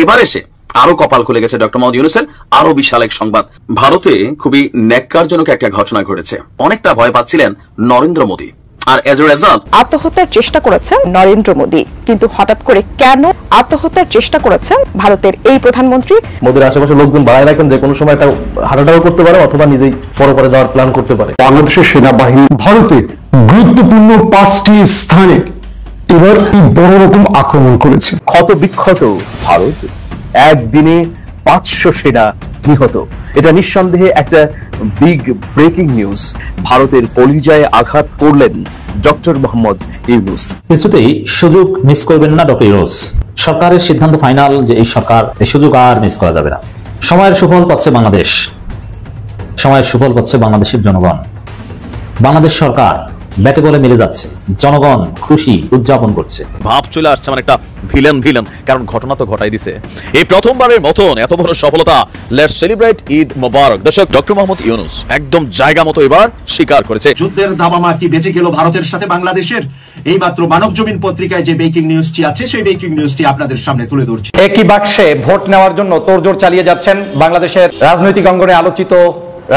এবার এসে আরো কপাল খুলে গেছে ডক্টর মোহাম্মদ ইউনূসের। আরো বিশাল এক সংবাদ, ভারতে খুবই ন্যাক্কারজনক একটা ঘটনা ঘটেছে। অনেকটা ভয় পাচ্ছিলেন নরেন্দ্র মোদী, আর এজ এ রেজাল্ট আত্মহত্যার চেষ্টা করেছেন নরেন্দ্র মোদী। কিন্তু হঠাৎ করে কেন আত্মহত্যার চেষ্টা করেছেন ভারতের এই প্রধানমন্ত্রী? মোদীর আশেপাশে লোকজন বাড়ায় রাখেন, যে কোনো সময় এটা হাঁটাটাও করতে পারে অথবা নিজেই পরে যাওয়ার প্ল্যান করতে পারে। বাংলাদেশের সেনাবাহিনী ভারতের গুরুত্বপূর্ণ 5টি স্থানে এবার বড় রকম আক্রমণ করেছে। ক্ষত বিক্ষত ভারত, একদিনে 500 সেনা নিহত। এটা নিঃসন্দেহে একটা বিগ ব্রেকিং নিউজ। ভারতের কলিজায় আঘাত করলেন ডক্টর মোহাম্মদ ইউনূস। কিছুতেই সুযোগ মিস করবেন না ডক্টর ইউনূস। সরকারের সিদ্ধান্ত ফাইনাল যে এই সরকার এই সুযোগ আর মিস করা যাবে না। সময়ের সুফল পাচ্ছে বাংলাদেশ, সময়ের সুফল পাচ্ছে বাংলাদেশের জনগণ। বাংলাদেশ সরকার ব্যাটে বলে মিলে যাচ্ছে, জনগণ খুশি উদযাপন করছে। ভাব চলে আসছে মানে একটা ভিলেন, কারণ ঘটনা তো ঘটাই দিছে। এই প্রথমবারের মতন এত বড় সফলতা। লেটস সেলিব্রেট ঈদ মোবারক। দর্শক, ডক্টর মোহাম্মদ ইউনূস একদম জায়গা মতো এবার স্বীকার করেছে যুদ্ধের দামামা কি বেঁচে গেল ভারতের সাথে বাংলাদেশের। এই মাত্র মানব জমিন পত্রিকায় যে ব্রেকিং নিউজটি আছে সেই ব্রেকিং নিউজটি আপনাদের সামনে তুলে ধরছি। একই বাক্সে ভোট নেওয়ার জন্য তোড়জোড় চালিয়ে যাচ্ছেন বাংলাদেশের রাজনৈতিক অঙ্গনে আলোচিত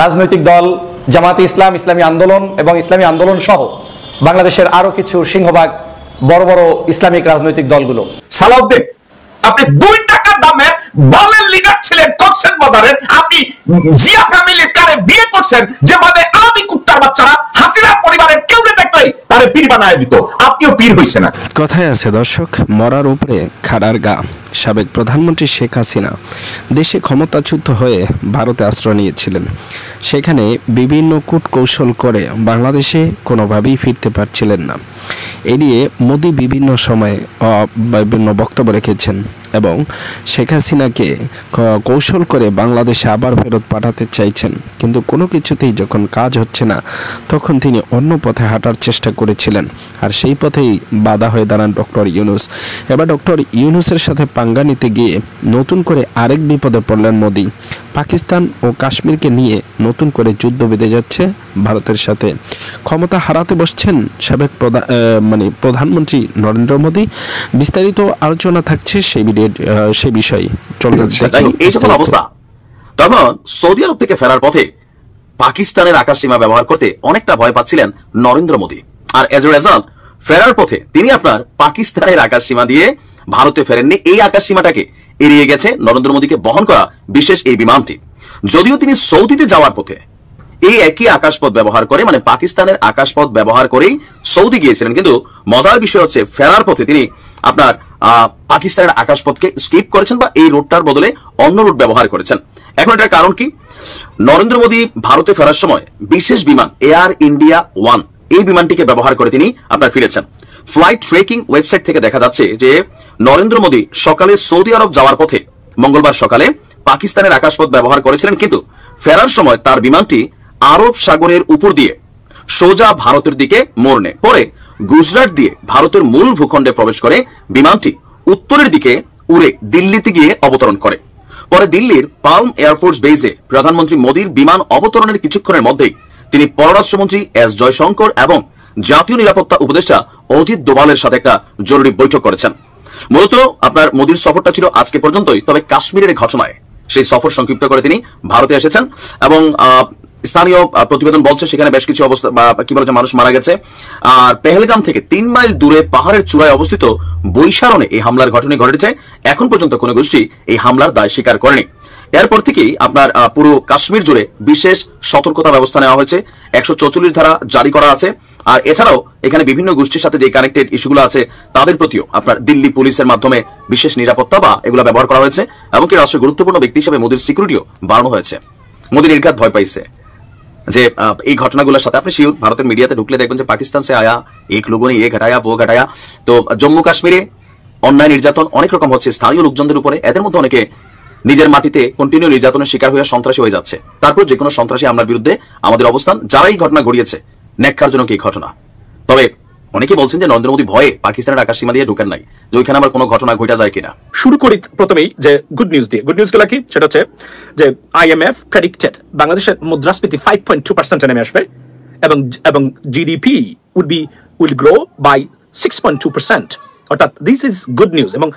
রাজনৈতিক দল জামাতে ইসলাম, ইসলামী আন্দোলন এবং ইসলামী আন্দোলন সহ বাংলাদেশের আরো কিছু সিংহভাগ বড় বড় ইসলামিক রাজনৈতিক দলগুলো। সালাউদ্দিন, আপনি 2 টাকার দামে দলের লিডার ছিলেন কক্সবাজারের। আপনি জিয়া ফ্যামিলির কারে বিয়ে করছেন, যেভাবে আদি কুত্তার বাচ্চারা হাসিনা পরিবারের কেউ দেখলেই তারে পীর বানায় দিত। আপনিও পীর হইছেন না। কথায় আছে দর্শক, মরার উপরে খাড়ার গা। সাবেক প্রধানমন্ত্রী শেখ হাসিনা দেশে ক্ষমতাচ্যুত হয়ে ভারতে আশ্রয় নিয়েছিলেন। সেখানে বিভিন্ন কূটকৌশল করে বাংলাদেশে কোনোভাবেই ফিরতে পারছিলেন না। এ নিয়ে মোদি বিভিন্ন সময়ে বিভিন্ন বক্তব্য রেখেছেন এবং শেখ হাসিনাকে কৌশল করে বাংলাদেশে আবার ফেরত পাঠাতে চাইছেন। কিন্তু কোনো কিছুতেই যখন কাজ হচ্ছে না, তখন তিনি অন্য পথে হাঁটার চেষ্টা করেছিলেন, আর সেই পথেই বাধা হয়ে দাঁড়ান ডক্টর ইউনূস। এবার ডক্টর ইউনূসের সাথে পাঙ্গা নিতে গিয়ে নতুন করে আরেক বিপদে পড়লেন মোদি। পাকিস্তান ও কাশ্মীরকে নিয়ে নতুন করে যুদ্ধ বেঁধে যাচ্ছে ভারতের সাথে। ক্ষমতা হারাতে বসছেন সাবেক প্রধানমন্ত্রী নরেন্দ্র মোদী। বিস্তারিত আলোচনা থাকছে সেই বিষয়ে। এই যখন অবস্থা, তখন সৌদি আরব থেকে ফেরার পথে পাকিস্তানের আকাশ সীমা ব্যবহার করতে অনেকটা ভয় পাচ্ছিলেন নরেন্দ্র মোদী। আর এজ এ রেজাল্ট ফেরার পথে তিনি আপনার পাকিস্তানের আকাশ সীমা দিয়ে ভারতে ফেরেননি। এই আকাশ সীমাটাকে এড়িয়ে গেছে নরেন্দ্র মোদীকে বহন করা বিশেষ এই বিমানটি। যদিও তিনি সৌদিতে যাওয়ার পথে এই একই আকাশপথ ব্যবহার করে, মানে পাকিস্তানের আকাশপথ ব্যবহার করেই সৌদি গিয়েছিলেন, কিন্তু মজার বিষয় হচ্ছে ফেরার পথে তিনি আপনার পাকিস্তানের আকাশপথকে স্কিপ করেছেন বা এই রুটটার বদলে অন্য রুট ব্যবহার করেছেন। এখন এটার কারণ কি? নরেন্দ্র মোদী ভারতে ফেরার সময় বিশেষ বিমান এয়ার ইন্ডিয়া 1 এই বিমানটিকে ব্যবহার করে তিনি আপনার ফিরেছেন। ফ্লাইট ট্রেকিং ওয়েবসাইট থেকে দেখা যাচ্ছে যে নরেন্দ্র মোদী সকালে সৌদি আরব যাওয়ার পথে মঙ্গলবার সকালে পাকিস্তানের আকাশপথ ব্যবহার করেছিলেন, কিন্তু ফেরার সময় তার বিমানটি আরব সাগরের উপর দিয়ে সোজা ভারতের দিকে মোড় নেয়। পরে গুজরাট দিয়ে ভারতের মূল ভূখণ্ডে প্রবেশ করে বিমানটি উত্তরের দিকে উড়ে দিল্লিতে গিয়ে অবতরণ করে। পরে দিল্লির পালম এয়ারফোর্স বেজে প্রধানমন্ত্রী মোদীর বিমান অবতরণের কিছুক্ষণের মধ্যেই তিনি পররাষ্ট্রমন্ত্রী এস জয়শঙ্কর এবং জাতীয় নিরাপত্তা উপদেষ্টা অজিত দোভালের সাথে একটা জরুরি বৈঠক করেছেন। মূলত আপনার মোদীর সফরটা ছিল আজকে পর্যন্তই, তবে কাশ্মীরের ঘটনায় সেই সফর সংক্ষিপ্ত করে তিনি ভারতে এসেছেন এবং স্থানীয় প্রতিবেদন বলছে সেখানে বেশ কিছু অবস্থা বা কি বলে মানুষ মারা গেছে। আর পেহেলগাম থেকে 3 মাইল দূরে পাহাড়ের চূড়ায় অবস্থিত বৈশারণে এই হামলার ঘটনা ঘটেছে। এখন পর্যন্ত কোনো গোষ্ঠী এই হামলার দায় স্বীকার করেনি। এরপর থেকেই আপনার পুরো কাশ্মীর জুড়ে বিশেষ সতর্কতা ব্যবস্থা নেওয়া হয়েছে, 144 ধারা জারি করা আছে। আর এছাড়াও এখানে বিভিন্ন গোষ্ঠীর সাথে যে কানেক্টেড ইস্যুগুলো আছে তাদের প্রতিও আপনার দিল্লি পুলিশের মাধ্যমে বিশেষ নিরাপত্তা বা এগুলো ব্যবহার করা হয়েছে। এমনকি রাষ্ট্রের গুরুত্বপূর্ণ ব্যক্তি হিসেবে মোদীর সিকিউরিটিও বাড়ানো হয়েছে। মোদী নির্ঘাত ভয় পাইছে যে এই ঘটনাগুলোর সাথে আপনি শিওর ভারতের মিডিয়াতে ঢুকলে দেখবেন যে পাকিস্তান সে আয়া এক লোগোं ने ये घटाया वो घटाया। তো জম্মু কাশ্মীরে অন্যায় নির্যাতন অনেক রকম হচ্ছে স্থানীয় লোকজনদের উপরে। এদের মধ্যে অনেকে নিজের মাটিতে কন্টিনিউ নির্যাতনের শিকার হয়ে সন্ত্রাসী হয়ে যাচ্ছে। তারপর যে কোনো সন্ত্রাসী হামলার বিরুদ্ধে আমাদের অবস্থান, যারা এই ঘটনা ঘটিয়েছে ন্যাক্কারজনক এই ঘটনা। তবে অনেকে বলছেন যে নরেন্দ্র মোদী ভয়ে পাকিস্তানের আকাশ সীমা দিয়ে ঢুকেন নাই, যে ওইখানে আবার কোনো ঘটনা ঘটা যায় কিনা। শুরু করি প্রথমেই যে গুড নিউজ দিয়ে। গুড নিউজ গুলো কি? সেটা হচ্ছে যে IMF প্রেডিক্টেড বাংলাদেশের মুদ্রাস্ফীতি 5.2% নেমে আসবে এবং GDP উইল গ্রো বাই 6.2%। অর্থাৎ দিস ইজ গুড নিউজ। এবং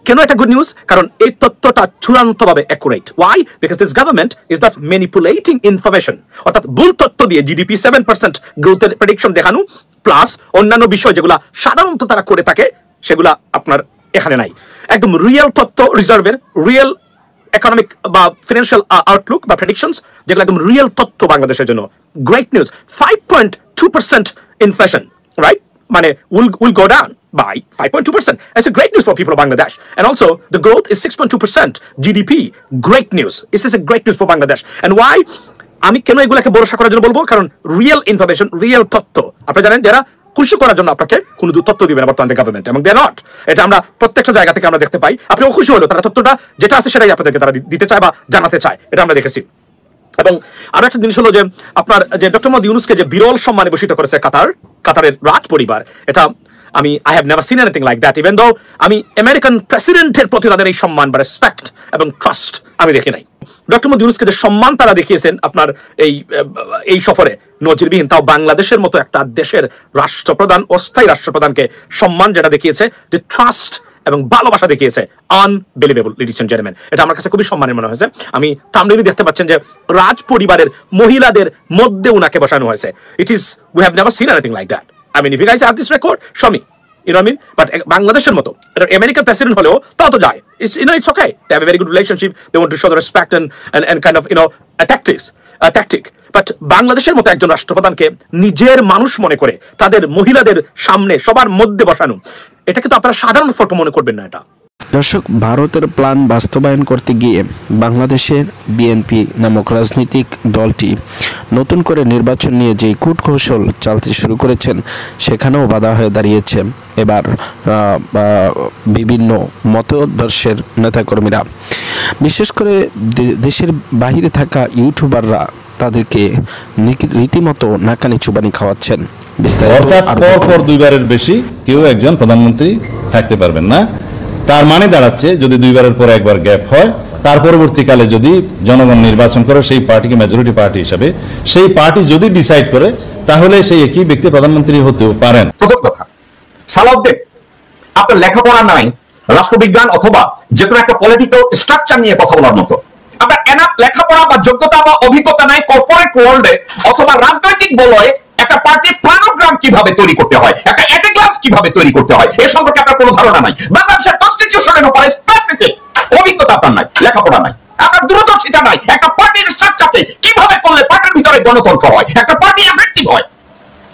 কেন এটা গুড নিউজ? কারণ এই তথ্যটা চূড়ান্তভাবে accurate. Why? Because this government is not manipulating information. অর্থাৎ ভুল তথ্য দিয়ে জিডিপি 7% গ্রোথের প্রেডিকশন দেখানো প্লাস অন্যান্য বিষয় যেগুলা সাধারণত তারা করে থাকে সেগুলা আপনার এখানে নাই। একদম রিয়েল তথ্য, রিজার্ভের রিয়েল ইকোনমিক বা ফিনান্সিয়াল আউটলুক বা প্রেডিকশনস যেগুলো একদম রিয়েল তথ্য বাংলাদেশের জন্য। Great news. 5.2% inflation, right? মানে will go down by 5.2%. That's a great news for people of Bangladesh. And also the growth is 6.2% GDP. Great news. This is a great news for Bangladesh. And why? আমি কেন এগুলোকে ভরসা করার জন্য বলবো? কারণ real information, real তথ্য। আপনারা জানেন যারা খুশি করার জন্য আপনাকে কোনো তথ্য দিবে না বর্তমানে গভর্নমেন্ট, এবং দে নট। এটা আমরা প্রত্যেকটা জায়গা থেকে আমরা দেখতে পাই। আপনিও খুশি হলো তারা তথ্যটা যেটা আছে সেটাই আপনাদেরকে তারা দিতে চায় বা জানাতে চায়, এটা আমরা দেখেছি। এবং আরো একটা জিনিস হলো যে আপনার যে ডক্টর মোহাম্মদ ইউনূসকে যে বিরল সম্মানে ভূষিত করেছে কাতারের রাজ পরিবার, এটা I have never seen anything like that, even though আমি আমেরিকান প্রেসিডেন্টের প্রতি তাদের এই সম্মান বা রেসপেক্ট এবং ট্রাস্ট আমি দেখি নাই। ডক্টর মোহাম্মদ ইউনূসকে যে সম্মান তারা দেখিয়েছেন আপনার এই সফরে নজিরবিহীন, তাও বাংলাদেশের মতো একটা দেশের রাষ্ট্রপ্রধান, অস্থায়ী রাষ্ট্রপ্রধানকে সম্মান যেটা দেখিয়েছে, যে ট্রাস্ট এবং ভালোবাসা দেখিয়েছে, আনবিলিভেবল লেডিস এন্ড জেন্টলম্যান। এটা আমার কাছে খুবই সম্মানের মনে হয়েছে। আমি থাম্বনেইলে দেখতে পাচ্ছেন যে রাজ পরিবারের মহিলাদের মধ্যে উনাকে বসানো হয়েছে। we have never seen anything like that. I mean, if you guys have this record, show me. You know what I mean? But বাংলাদেশের মতো এটা আমেরিকান প্রেসিডেন্ট হলেও তাও তো যায়। It's okay. They have a very good relationship. They want to show the respect and kind of a tactic. But বাংলাদেশের মতো একজন রাষ্ট্রপ্রধানকে নিজের মানুষ মনে করে তাদের মহিলাদের সামনে সবার মধ্যে বসানো, এটা কিন্তু আপনারা সাধারণ ফটো মনে করবেন না। এটা দর্শক, ভারতের প্ল্যান বাস্তবায়ন করতে গিয়ে বাংলাদেশের বিএনপি নামক রাজনৈতিক দলটি নতুন করে নির্বাচন নিয়ে যে কূটকৌশল চালাতে শুরু করেছেন সেখানেও বাধা হয়ে দাঁড়িয়েছে এবার বিভিন্ন মতাদর্শের নেতাকর্মীরা। বিশেষ করে দেশের বাইরে থাকা ইউটিউবাররা তাদেরকে রীতিমতো নাকানি চুবানি খাওয়াচ্ছেন। অর্থাৎ পরপর দুইবারের বেশি কেউ একজন প্রধানমন্ত্রী থাকতে পারবেন না। তার মানে দাঁড়াচ্ছে যদি দুইবারের পর একবার গ্যাপ হয়, তার পরবর্তীকালে যদি জনগণ নির্বাচন করে সেই পার্টিকে মেজরিটি পার্টি হিসাবে, সেই পার্টি যদি ডিসাইড করে, তাহলে সেই একই ব্যক্তি প্রধানমন্ত্রী হতেও পারেন। প্রথম কথা, সালাউদ্দিন, আপনার লেখাপড়া নাই রাষ্ট্রবিজ্ঞান অথবা যে কোনো একটা পলিটিক্যাল স্ট্রাকচার নিয়ে কথা বলার মতো। আপনার এনাফ লেখাপড়া বা যোগ্যতা বা অভিজ্ঞতা নাই কর্পোরেট ওয়ার্ল্ডে অথবা রাজনৈতিক বলয়ে একটা পার্টির প্ল্যানোগ্রাম কিভাবে তৈরি করতে হয়, একটা অ্যাটেগ্রাফ কিভাবে তৈরি করতে হয়, এ সম্পর্কে আপনার কোনো ধারণা নাই। বাংলাদেশের কনস্টিটিউশনের উপরে স্পেসিফিক অভিজ্ঞতা আপনার নাই, লেখাপড়া নাই, আপনার দূরদর্শিতা নাই। একটা পার্টির স্ট্রাকচারকে কিভাবে করলে পার্টির ভিতরে গণতন্ত্র হয়, একটা পার্টি এফেক্টিভ হয়।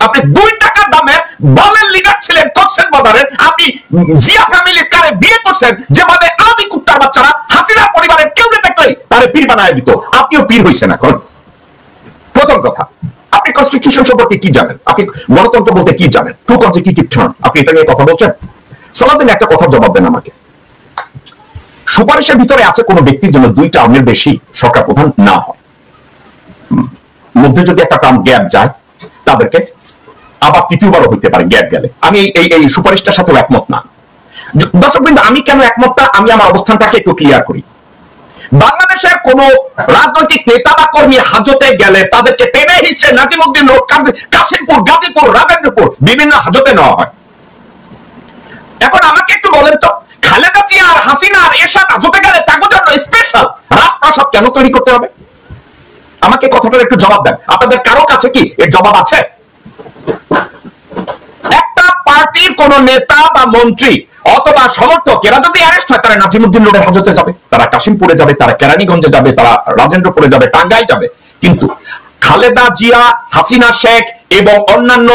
আপনি 2 টাকা দামে দলের লিডার ছিলেন কক্সবাজারের, আপনি জিয়া ফ্যামিলির কারে বিয়ে করছেন, যেভাবে আওয়ামী কুত্তার বাচ্চারা হাসিনা পরিবারের কেউ দেখলেই তারে পীর বানায় দিত, আপনিও পীর হইছেন এখন। প্রথম কথা, আপনি কনস্টিটিউশন সম্পর্কে কি জানেন? আপনি গণতন্ত্র বলতে কি জানেন? টু কনসিকিউটিভ টার্ম, আপনি এটা নিয়ে কথা বলছেন? সালাউদ্দিন, একটা কথা জবাব দেন আমাকে। সুপারিশের ভিতরে আছে কোন ব্যক্তির জন্য 2 টার্মের বেশি সরকার প্রধান না হয়, মধ্যে যদি একটা টার্ম গ্যাপ যায় তাদেরকে আবার তৃতীয়বারও হইতে পারে গ্যাপ গেলে। আমি এই সুপারিশটার সাথে একমত না। দর্শকবৃন্দ, আমি কেন একমত না, আমি আমার অবস্থানটাকে একটু ক্লিয়ার করি। বাংলাদেশের কোন রাজনৈতিক নেতা বা কর্মী হাজতে গেলে তাদেরকে টেনে হিসেবে নাজিমউদ্দিন রোড, কাশিমপুর, গাজীপুর, রাজেন্দ্রপুর বিভিন্ন হাজতে নেওয়া হয়। এখন আমাকে একটু বলেন তো, খালেদা জিয়া আর হাসিনা আর এরশাদ হাজতে গেলে তাদের জন্য স্পেশাল রাজপ্রাসাদ কেন তৈরি করতে হবে? আমাকে কথাটার একটু জবাব দেন। আপনাদের কারো কাছে কি এর জবাব আছে? একটা পার্টির কোন নেতা বা মন্ত্রী অথবা সমর্থক এরা যদি অ্যারেস্ট হয়, তারা নাজিমউদ্দিন রোডের হাজতে যাবে, তারা কাশিমপুরে যাবে, তারা কেরানীগঞ্জে যাবে, তারা রাজেন্দ্রপুরে যাবে, টাঙ্গাইল যাবে। কিন্তু খালেদা জিয়া, হাসিনা শেখ এবং অন্যান্য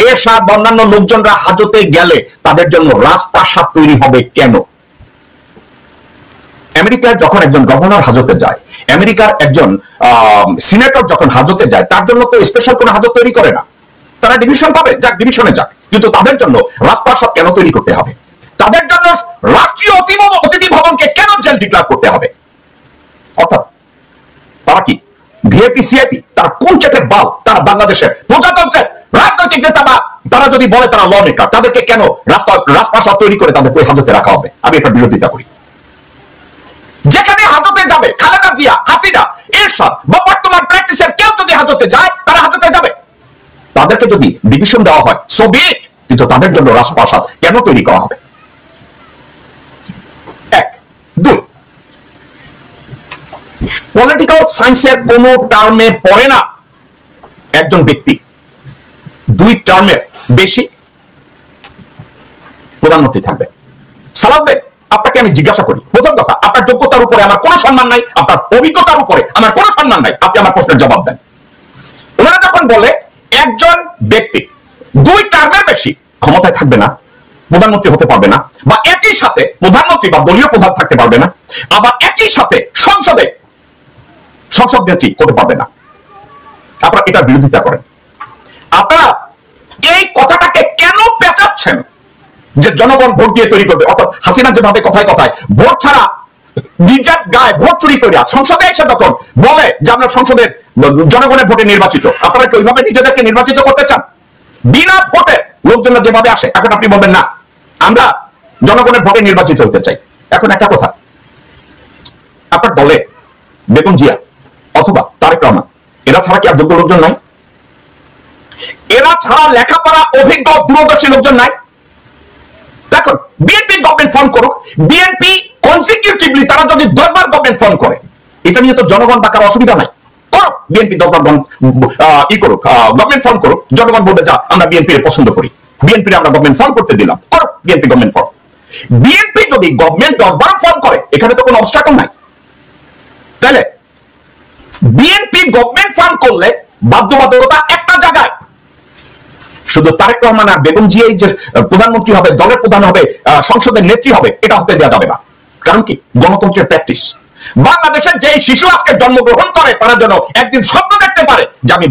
এরশাদ বা অন্যান্য লোকজনরা হাজতে গেলে তাদের জন্য রাজপ্রাসাদ তৈরি হবে কেন? আমেরিকার যখন একজন গভর্নর হাজতে যায়, আমেরিকার একজন সিনেটর যখন হাজতে যায়, তার জন্য তো স্পেশাল কোনো হাজত তৈরি করে না। তারা ডিভিশন পাবে, যাক ডিভিশনে যাক, কিন্তু তাদের জন্য রাজপ্রাসাদ কেন তৈরি করতে হবে? তাদের জন্য রাষ্ট্রীয় অতিথি ভবনকে কেন জেল ডিক্লেয়ার করতে হবে? অর্থাৎ তারা কি ভিআইপি সিআইপি? তারা কোন চেকের বাল? তারা বাংলাদেশের প্রজাতন্ত্রের রাজনৈতিক নেতা বা তারা যদি বলে তারা ল মেকার, তাদেরকে কেন রাজপ্রাসাদ তৈরি করে তাদের ওই হাজতে রাখা হবে? আমি এটা বিরোধিতা করি। যেখানে হাজতে যাবে খালেদা জিয়া, হাসিনা, এরশাদ বা বর্তমান প্র্যাকটিসের কেউ যদি হাজতে যায়, তারা হাজতে যাবে। তাদেরকে যদি ডিভিশন দেওয়া হয় সো বি ইট, কিন্তু তাদের জন্য রাজপ্রাসাদ কেন তৈরি করা হবে? পলিটিক্যাল সায়েন্সের কোন টার্মে পড়ে না একজন ব্যক্তি 2 টার্মের বেশি প্রধানমন্ত্রী থাকবে। সালাম দেন, আপনাকে আমি জিজ্ঞাসা করি, প্রথম কথা, আপনার যোগ্যতার উপরে আমার কোনো সম্মান নাই, আপনার অভিজ্ঞতার উপরে আমার কোনো সম্মান নাই, আপনি আমার প্রশ্নের জবাব দেন। ওনারা যখন বলে একজন ব্যক্তি 2 টার্মের বেশি ক্ষমতায় থাকবে না, প্রধানমন্ত্রী হতে পারবে না, বা একই সাথে প্রধানমন্ত্রী বা দলীয় প্রধান থাকতে পারবে না, আবার একই সাথে সংসদ নেত্রী হতে পারবে না, আপনারা এটার বিরোধিতা করেন। আপনারা এই কথাটাকে কেন পেঁচাচ্ছেন যে জনগণ ভোট দিয়ে তৈরি করবে? অর্থাৎ হাসিনা যেভাবে কথায় কথায় ভোট ছাড়া নিজের গায়ে ভোট চুরি করে সংসদে এসে তখন বলে যে আমরা সংসদের জনগণের ভোটে নির্বাচিত, আপনারা কি ওইভাবে নিজেদেরকে নির্বাচিত করতে চান? বিনা ভোটে লোকজনরা যেভাবে আসে, এখন আপনি বলবেন না আমরা জনগণের ভোটে নির্বাচিত হতে চাই। এখন একটা কথা, আপনার দলে বেগম জিয়া অথবা তারেক রহমান এরা ছাড়া কি আর যোগ্য লোকজন নাই? এরা ছাড়া লেখাপড়া অভিজ্ঞ দূরদর্শী লোকজন নাই? দেখুন, বিএনপি গভর্নমেন্ট ফর্ম করুক, বিএনপি কনসিকিউটিভলি তারা যদি 10 বার গভর্নমেন্ট ফর্ম করে, এটা নিয়ে তো জনগণ বা কারো অসুবিধা নাই। করুক, বিএনপি 10 বার করুক, গভর্নমেন্ট ফর্ম করুক, জনগণ বলবে যা আমরা বিএনপি পছন্দ করি, বিএনপি আমরা গভর্নমেন্ট ফর্ম করতে দিলাম, করুক বিএনপি গভর্নমেন্ট ফর্ম। বিএনপি যদি গভর্নমেন্ট 10 বার ফর্ম করে, এখানে তো কোনো অবস্ট্রাকল নাই। তাহলে বিএনপি গভর্নমেন্ট ফর্ম করলে বাধ্যবাধকতা একটা জায়গায়, শুধু তারেক রহমান আর বেগম জিয়াই যে প্রধানমন্ত্রী হবে, দলের প্রধান হবে, সংসদের নেত্রী হবে, এটা হতে দেওয়া যাবে না। কারণ কি? গণতন্ত্রের প্র্যাকটিস। বাংলাদেশের যে শিশু আজকে জন্মগ্রহণ করে, তারা যেন একদিন স্বপ্ন দেখতে পারে যে আমি